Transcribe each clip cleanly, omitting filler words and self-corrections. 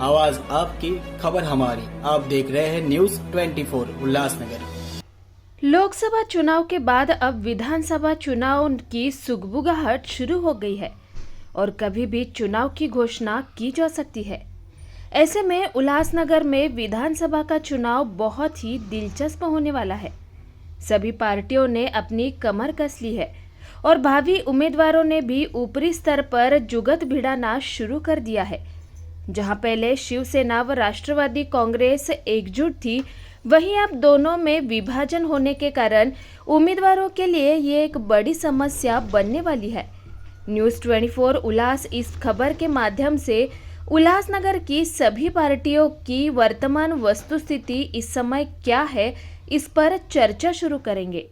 आवाज आपकी, खबर हमारी। आप देख रहे हैं न्यूज 24 उल्लासनगर। लोकसभा चुनाव के बाद अब विधानसभा चुनाव की सुगबुगाहट शुरू हो गई है और कभी भी चुनाव की घोषणा की जा सकती है। ऐसे में उल्लासनगर में विधानसभा का चुनाव बहुत ही दिलचस्प होने वाला है। सभी पार्टियों ने अपनी कमर कस ली है और भावी उम्मीदवारों ने भी ऊपरी स्तर पर जुगत भिड़ाना शुरू कर दिया है। जहां पहले शिवसेना व राष्ट्रवादी कांग्रेस एकजुट थी, वहीं अब दोनों में विभाजन होने के कारण उम्मीदवारों के लिए ये एक बड़ी समस्या बनने वाली है। न्यूज़ 24 उल्लास इस खबर के माध्यम से उल्लासनगर की सभी पार्टियों की वर्तमान वस्तुस्थिति इस समय क्या है, इस पर चर्चा शुरू करेंगे।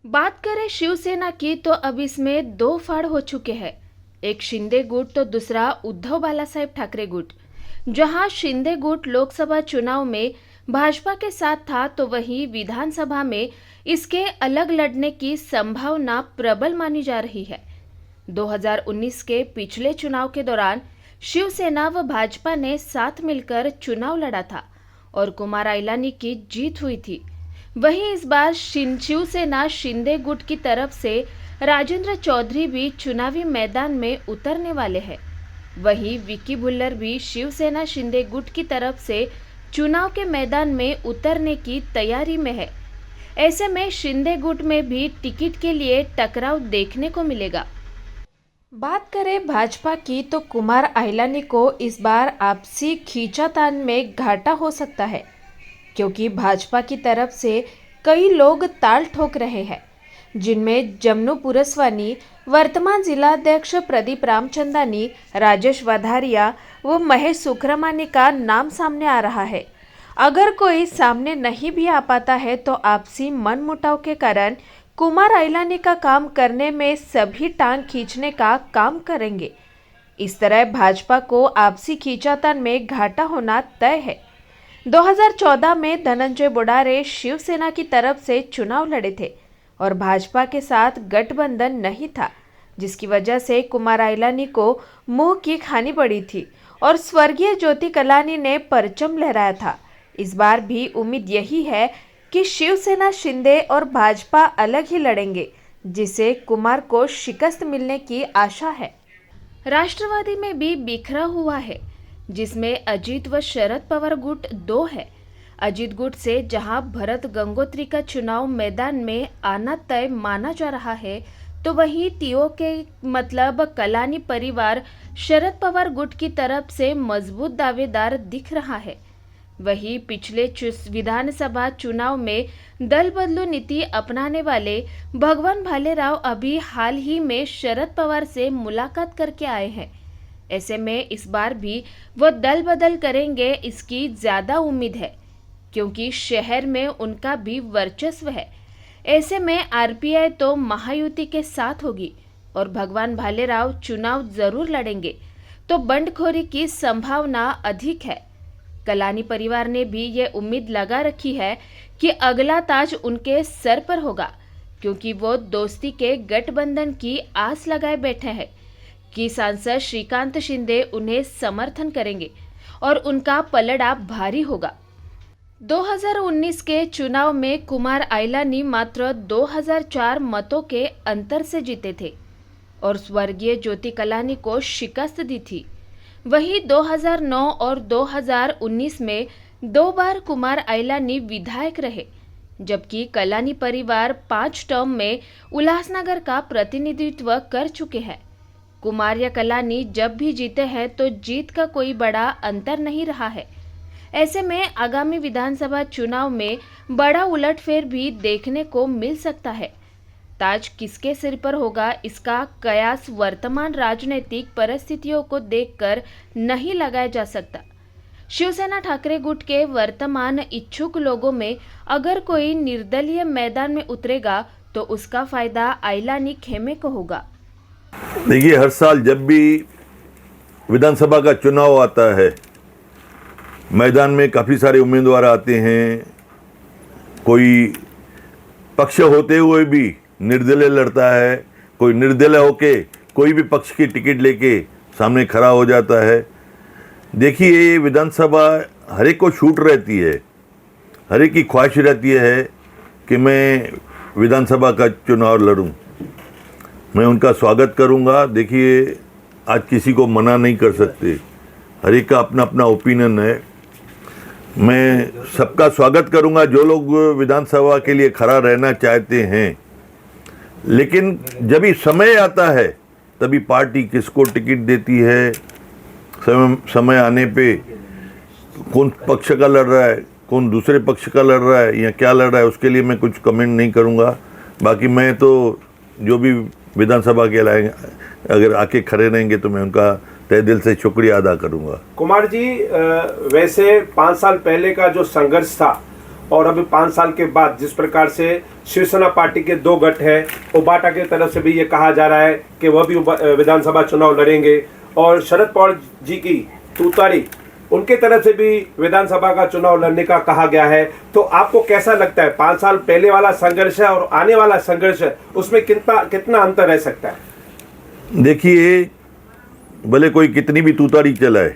बात करें शिवसेना की तो अब इसमें दो फाड़ हो चुके हैं, एक शिंदे गुट तो दूसरा उद्धव बालासाहेब ठाकरे गुट। जहां शिंदे गुट लोकसभा चुनाव में भाजपा के साथ था, तो वहीं विधानसभा में इसके अलग लड़ने की संभावना प्रबल मानी जा रही है। 2019 के पिछले चुनाव के दौरान शिवसेना व भाजपा ने साथ मिलकर चुनाव लड़ा था और कुमार आइलानी की जीत हुई थी। वहीं इस बार शिवसेना शिंदे गुट की तरफ से राजेंद्र चौधरी भी चुनावी मैदान में उतरने वाले हैं। वहीं विकी भुल्लर भी शिवसेना शिंदे गुट की तरफ से चुनाव के मैदान में उतरने की तैयारी में है। ऐसे में शिंदे गुट में भी टिकट के लिए टकराव देखने को मिलेगा। बात करें भाजपा की तो कुमार आइलानी को इस बार आपसी खींचातान में घाटा हो सकता है, क्योंकि भाजपा की तरफ से कई लोग ताल ठोक रहे हैं, जिनमें जमनू पुरस्वानी, वर्तमान जिलाध्यक्ष प्रदीप रामचंदानी, राजेश वधारिया व महेश सुखरमानी का नाम सामने आ रहा है। अगर कोई सामने नहीं भी आ पाता है तो आपसी मनमुटाव के कारण कुमार आइलानी का काम करने में सभी टांग खींचने का काम करेंगे। इस तरह भाजपा को आपसी खींचातान में घाटा होना तय है। 2014 में धनंजय बुडारे शिवसेना की तरफ से चुनाव लड़े थे और भाजपा के साथ गठबंधन नहीं था, जिसकी वजह से कुमार आइलानी को मुंह की खानी पड़ी थी और स्वर्गीय ज्योति कलानी ने परचम लहराया था। इस बार भी उम्मीद यही है कि शिवसेना शिंदे और भाजपा अलग ही लड़ेंगे, जिससे कुमार को शिकस्त मिलने की आशा है। राष्ट्रवादी में भी बिखरा हुआ है, जिसमें अजीत व शरद पवार गुट दो है। अजीत गुट से जहां भरत गंगोत्री का चुनाव मैदान में आना तय माना जा रहा है, तो वहीं टीओ के मतलब कलानी परिवार शरद पवार गुट की तरफ से मजबूत दावेदार दिख रहा है। वहीं पिछले विधानसभा चुनाव में दल बदलू नीति अपनाने वाले भगवान भालेराव अभी हाल ही में शरद पवार से मुलाकात करके आए हैं। ऐसे में इस बार भी वो दल बदल करेंगे, इसकी ज्यादा उम्मीद है, क्योंकि शहर में उनका भी वर्चस्व है। ऐसे में आरपीआई तो महायुति के साथ होगी और भगवान भालेराव चुनाव जरूर लड़ेंगे, तो बंडखोरी की संभावना अधिक है। कलानी परिवार ने भी ये उम्मीद लगा रखी है कि अगला ताज उनके सर पर होगा, क्योंकि वो दोस्ती के गठबंधन की आस लगाए बैठे हैं कि सांसद श्रीकांत शिंदे उन्हें समर्थन करेंगे और उनका पलड़ा भारी होगा। 2019 के चुनाव में कुमार आइलानी मात्र 2004 मतों के अंतर से जीते थे और स्वर्गीय ज्योति कलानी को शिकस्त दी थी। वहीं 2009 और 2019 में 2 बार कुमार आइलानी विधायक रहे, जबकि कलानी परिवार 5 टर्म में उल्लासनगर का प्रतिनिधित्व कर चुके हैं। कुमार या कलानी जब भी जीते हैं तो जीत का कोई बड़ा अंतर नहीं रहा है। ऐसे में आगामी विधानसभा चुनाव में बड़ा उलटफेर भी देखने को मिल सकता है। ताज किसके सिर पर होगा, इसका कयास वर्तमान राजनीतिक परिस्थितियों को देखकर नहीं लगाया जा सकता। शिवसेना ठाकरे गुट के वर्तमान इच्छुक लोगों में अगर कोई निर्दलीय मैदान में उतरेगा तो उसका फायदा आइलानी खेमे को होगा। देखिए, हर साल जब भी विधानसभा का चुनाव आता है, मैदान में काफ़ी सारे उम्मीदवार आते हैं। कोई पक्ष होते हुए भी निर्दलीय लड़ता है, कोई निर्दलीय होके कोई भी पक्ष की टिकट लेके सामने खड़ा हो जाता है। देखिए, ये विधानसभा हर एक को छूट रहती है, हर एक की ख्वाहिश रहती है कि मैं विधानसभा का चुनाव लड़ूं। मैं उनका स्वागत करूंगा। देखिए, आज किसी को मना नहीं कर सकते, हर एक का अपना अपना ओपिनियन है। मैं सबका स्वागत करूंगा जो लोग विधानसभा के लिए खड़ा रहना चाहते हैं, लेकिन जब भी समय आता है तभी पार्टी किसको टिकट देती है, समय आने पे कौन पक्ष का लड़ रहा है, कौन दूसरे पक्ष का लड़ रहा है या क्या लड़ रहा है, उसके लिए मैं कुछ कमेंट नहीं करूंगा। बाकी मैं तो जो भी विधानसभा के लाएंगे अगर आके खड़े रहेंगे तो मैं उनका तहे दिल से शुक्रिया अदा करूंगा। कुमार जी, वैसे 5 साल पहले का जो संघर्ष था और अभी 5 साल के बाद जिस प्रकार से शिवसेना पार्टी के 2 गठ है, उबाटा की तरफ से भी ये कहा जा रहा है कि वह भी विधानसभा चुनाव लड़ेंगे, और शरद पवार जी की तुतारी उनके तरफ से भी विधानसभा का चुनाव लड़ने का कहा गया है। तो आपको कैसा लगता है, 5 साल पहले वाला संघर्ष है और आने वाला संघर्ष है, उसमें कितना अंतर रह सकता है? देखिए, भले कोई कितनी भी तुतारी चलाए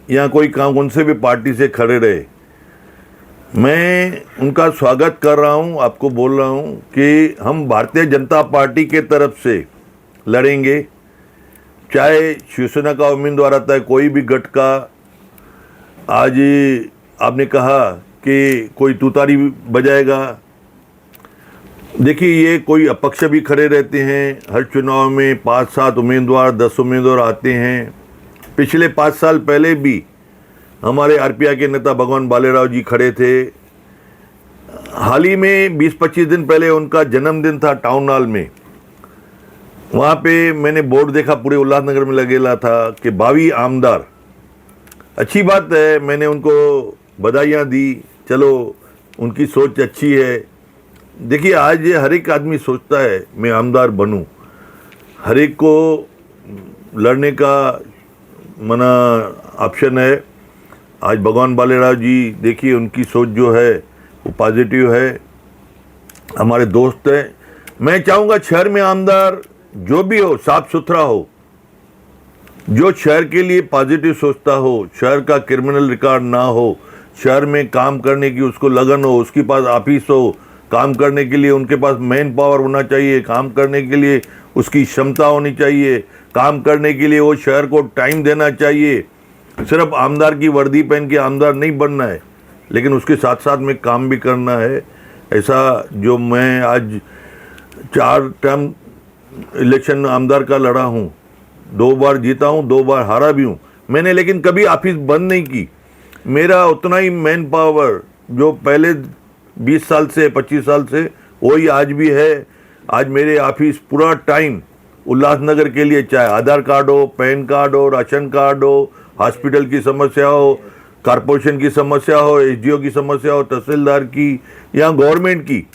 या कोई काम उनसे भी पार्टी से खड़े रहे, मैं उनका स्वागत कर रहा हूं। आपको बोल रहा हूं कि हम भारतीय जनता पार्टी के तरफ से लड़ेंगे, चाहे शिवसेना का उम्मीदवार आता है, कोई भी गठ का। आज आपने कहा कि कोई तुतारी बजाएगा, देखिए, ये कोई अपक्ष भी खड़े रहते हैं। हर चुनाव में 5-7 उम्मीदवार 10 उम्मीदवार आते हैं। पिछले 5 साल पहले भी हमारे आरपीआई के नेता भगवान बालेराव जी खड़े थे। हाल ही में 20-25 दिन पहले उनका जन्मदिन था टाउन हॉल में, वहाँ पे मैंने बोर्ड देखा पूरे उल्लासनगर में लगेला था कि 22 आमदार। अच्छी बात है, मैंने उनको बधाइयाँ दी, चलो उनकी सोच अच्छी है। देखिए, आज हर एक आदमी सोचता है मैं आमदार बनूं, हर एक को लड़ने का मना ऑप्शन है। आज भगवान बालेराव जी, देखिए उनकी सोच जो है वो पॉजिटिव है, हमारे दोस्त हैं। मैं चाहूँगा शहर में आमदार जो भी हो साफ सुथरा हो, जो शहर के लिए पॉजिटिव सोचता हो, शहर का क्रिमिनल रिकॉर्ड ना हो, शहर में काम करने की उसको लगन हो, उसके पास ऑफिस हो, काम करने के लिए उनके पास मैन पावर होना चाहिए, काम करने के लिए उसकी क्षमता होनी चाहिए, काम करने के लिए वो शहर को टाइम देना चाहिए। सिर्फ आमदार की वर्दी पहन के आमदार नहीं बनना है, लेकिन उसके साथ साथ में काम भी करना है। ऐसा जो मैं आज 4 टर्म इलेक्शन आमदार का लड़ा हूँ, 2 बार जीता हूँ, 2 बार हारा भी हूँ मैंने, लेकिन कभी ऑफिस बंद नहीं की। मेरा उतना ही मैन पावर जो पहले 20 साल से 25 साल से वही आज भी है। आज मेरे ऑफिस पूरा टाइम उल्लासनगर के लिए, चाहे आधार कार्ड हो, पैन कार्ड हो, राशन कार्ड हो, हॉस्पिटल की समस्या हो, कारपोरेशन की समस्या हो, एसडीओ की समस्या हो, तहसीलदार की या गवर्नमेंट की,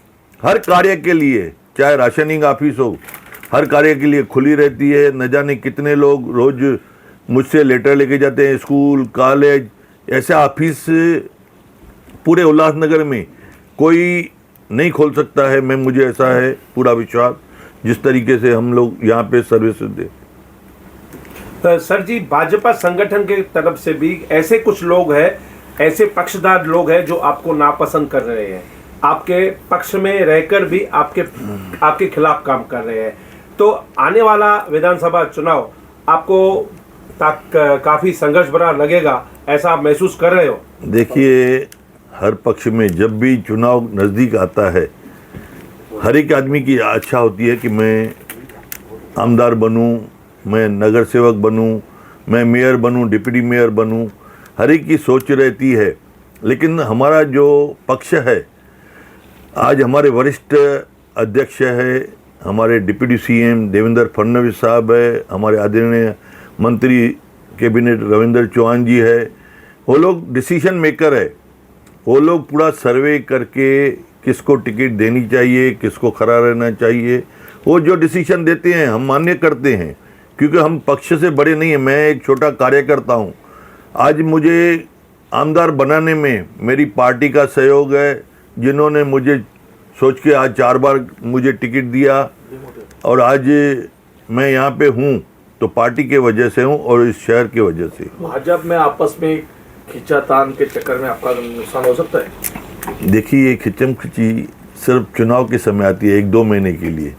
हर कार्य के लिए, चाहे राशनिंग ऑफिस हो, हर कार्य के लिए खुली रहती है। न जाने कितने लोग रोज मुझसे लेटर लेके जाते हैं, स्कूल कॉलेज, ऐसे ऑफिस पूरे उल्लासनगर में कोई नहीं खोल सकता है। मुझे ऐसा है पूरा विश्वास, जिस तरीके से हम लोग यहाँ पे सर्विस दे। सर जी, भाजपा संगठन के तरफ से भी ऐसे कुछ लोग हैं, ऐसे पक्षधार लोग हैं जो आपको नापसंद कर रहे हैं, आपके पक्ष में रहकर भी आपके खिलाफ काम कर रहे हैं। तो आने वाला विधानसभा चुनाव आपको काफी संघर्ष भरा लगेगा, ऐसा आप महसूस कर रहे हो? देखिए, हर पक्ष में जब भी चुनाव नज़दीक आता है, हर एक आदमी की इच्छा होती है कि मैं आमदार बनूं, मैं नगर सेवक बनूं, मैं मेयर बनूं, डिप्टी मेयर बनूं, हर एक की सोच रहती है। लेकिन हमारा जो पक्ष है, आज हमारे वरिष्ठ अध्यक्ष है, हमारे डिप्टी सीएम देवेंद्र फडणवीस साहब है, हमारे आदरणीय मंत्री कैबिनेट रविंद्र चौहान जी है, वो लोग डिसीजन मेकर है। वो लोग पूरा सर्वे करके किसको टिकट देनी चाहिए, किसको खड़ा रहना चाहिए, वो जो डिसीजन देते हैं हम मान्य करते हैं, क्योंकि हम पक्ष से बड़े नहीं हैं। मैं एक छोटा कार्यकर्ता हूँ। आज मुझे आमदार बनाने में मेरी पार्टी का सहयोग है, जिन्होंने मुझे सोच के आज 4 बार मुझे टिकट दिया और आज मैं यहाँ पे हूँ। तो पार्टी के वजह से हूँ और इस शहर की वजह से। भाजपा में आपस में खींचातान के चक्कर में आपका नुकसान हो सकता है? देखिए, ये खिंचम खिंची सिर्फ चुनाव के समय आती है, 1-2 महीने के लिए।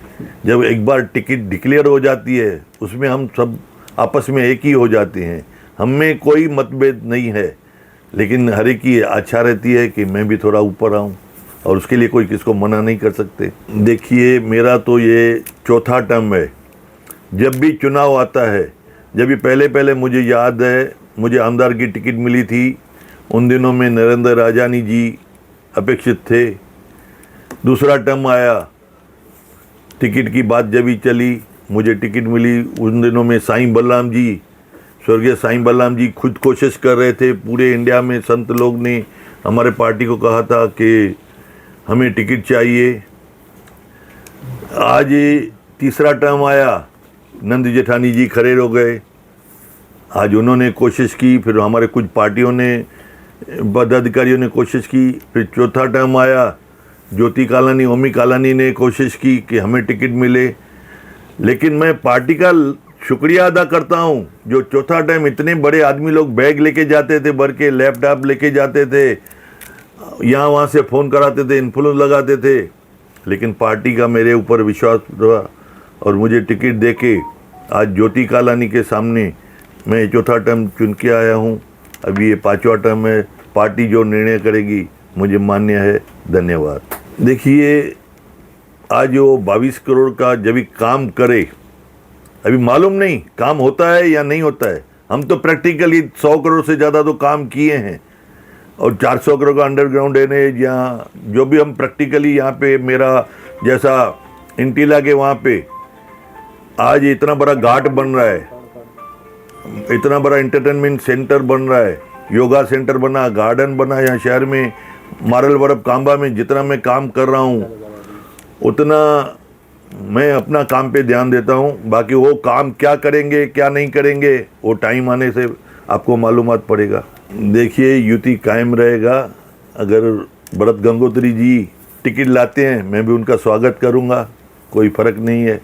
जब एक बार टिकट डिक्लेयर हो जाती है उसमें हम सब आपस में एक ही हो जाते हैं, हम में कोई मतभेद नहीं है। लेकिन हर एक की इच्छा रहती है कि मैं भी थोड़ा ऊपर आऊँ, और उसके लिए कोई किसको मना नहीं कर सकते। देखिए, मेरा तो ये चौथा टर्म है। जब भी चुनाव आता है, जब भी पहले मुझे याद है, मुझे आमदार की टिकट मिली थी, उन दिनों में नरेंद्र राजानी जी अपेक्षित थे। दूसरा टर्म आया, टिकट की बात जब भी चली, मुझे टिकट मिली, उन दिनों में साईं बलराम जी, स्वर्गीय साईं बलराम जी खुद कोशिश कर रहे थे। पूरे इंडिया में संत लोग ने हमारे पार्टी को कहा था कि हमें टिकट चाहिए। आज तीसरा टर्म आया, नंद जेठानी जी खड़े हो गए, आज उन्होंने कोशिश की, फिर हमारे कुछ पार्टियों ने, पदाधिकारियों ने कोशिश की। फिर चौथा टर्म आया, ज्योति कालानी, ओमी कालानी ने कोशिश की कि हमें टिकट मिले। लेकिन मैं पार्टी का शुक्रिया अदा करता हूं, जो चौथा टाइम इतने बड़े आदमी लोग बैग लेके जाते थे, भर के लैपटॉप लेके जाते थे, यहाँ वहाँ से फ़ोन कराते थे, इन्फ्लुएंस लगाते थे, लेकिन पार्टी का मेरे ऊपर विश्वास रहा और मुझे टिकट देके आज ज्योति कालानी के सामने मैं चौथा टर्म चुन के आया हूँ। अभी ये 5वां टर्म है। पार्टी जो निर्णय करेगी मुझे मान्य है। धन्यवाद। देखिए, आज वो 22 करोड़ का जब भी काम करे, अभी मालूम नहीं काम होता है या नहीं होता है। हम तो प्रैक्टिकली 100 करोड़ से ज़्यादा तो काम किए हैं, और 400 करोड़ का अंडरग्राउंड ड्रेनेज, यहाँ जो भी हम प्रैक्टिकली, यहाँ पे मेरा जैसा इंटीला के वहाँ पे आज इतना बड़ा घाट बन रहा है, इतना बड़ा एंटरटेनमेंट सेंटर बन रहा है, योगा सेंटर बना, गार्डन बना यहाँ शहर में, मारल बरफ कांबा में। जितना मैं काम कर रहा हूँ उतना मैं अपना काम पे ध्यान देता हूँ। बाकी वो काम क्या करेंगे क्या नहीं करेंगे, वो टाइम आने से आपको मालूमात पड़ेगा। देखिए, युति कायम रहेगा। अगर भरत गंगोत्री जी टिकट लाते हैं, मैं भी उनका स्वागत करूँगा, कोई फ़र्क नहीं है।